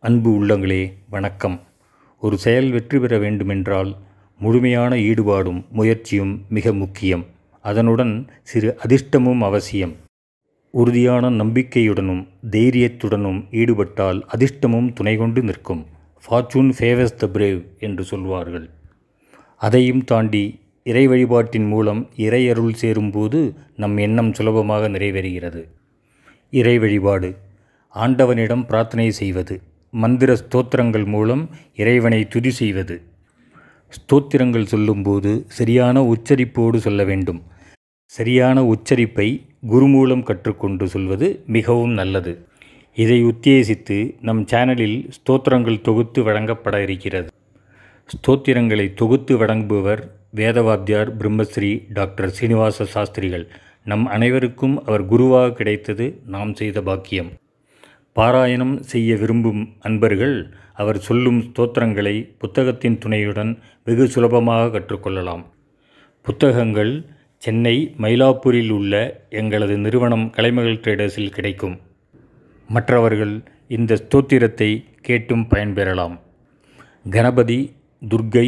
அன்பு உள்ளங்களே வணக்கம். ஒரு செயல் வெற்றி பெற வேண்டுமென்றால் முழுமையான ஈடுபாடும் முயற்சியும் மிக முக்கியம். அதனுடன் சிறு அதிர்ஷ்டமும் அவசியம். உறுதியான நம்பிக்கையுடனும் தைரியத்துடனும் ஈடுபட்டால் அதிர்ஷ்டமும் துணை கொண்டு நிற்கும். ஃபார்ச்சூன் ஃபேவர்ஸ் த பிரேவ் என்று சொல்வார்கள். அதையும் தாண்டி இறை வழிபாட்டின் மூலம் இறையருள் சேரும்போது நம் எண்ணம் சுலபமாக நிறைவேறுகிறது. இறை வழிபாடு ஆண்டவனிடம் பிரார்த்தனை செய்வது, மந்திர ஸ்தோத்திரங்கள் மூலம் இறைவனை துதி செய்வது. ஸ்தோத்திரங்கள் சொல்லும்போது சரியான உச்சரிப்போடு சொல்ல வேண்டும். சரியான உச்சரிப்பை குரு மூலம் கற்றுக்கொண்டு சொல்வது மிகவும் நல்லது. இதை உத்தேசித்து நம் சேனலில் ஸ்தோத்திரங்கள் தொகுத்து வழங்கப்பட இருக்கிறது. ஸ்தோத்திரங்களை தொகுத்து வழங்குபவர் வேதவாத்தியார் பிரம்மஸ்ரீ டாக்டர் சீனிவாச சாஸ்திரிகள். நம் அனைவருக்கும் அவர் குருவாக கிடைத்தது நாம் செய்த பாக்கியம். பாராயணம் செய்ய விரும்பும் அன்பர்கள் அவர் சொல்லும் ஸ்தோத்திரங்களை புத்தகத்தின் துணையுடன் வெகு சுலபமாக கற்றுக்கொள்ளலாம். புத்தகங்கள் சென்னை மயிலாப்பூரில் உள்ள எங்களது நிறுவனம் கலைமகள் ட்ரேடர்ஸில் கிடைக்கும். மற்றவர்கள் இந்த ஸ்தோத்திரத்தை கேட்டும் பயன்பெறலாம். கணபதி, துர்க்கை,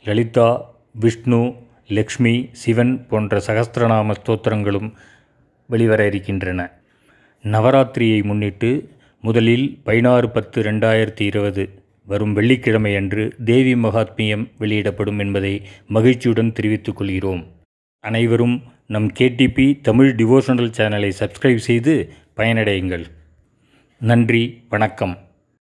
லலிதா, விஷ்ணு, லக்ஷ்மி, சிவன் போன்ற சகஸ்திரநாம ஸ்தோத்திரங்களும் வெளிவர இருக்கின்றன. நவராத்திரியை முன்னிட்டு முதலில் 16/10/2020 வரும் வெள்ளிக்கிழமை அன்று தேவி மகாத்மியம் வெளியிடப்படும் என்பதை மகிழ்ச்சியுடன் தெரிவித்துக் கொள்கிறோம். அனைவரும் நம் கேடிபி தமிழ் டிவோஷனல் சேனலை சப்ஸ்கிரைப் செய்து பயனடையுங்கள். நன்றி, வணக்கம்.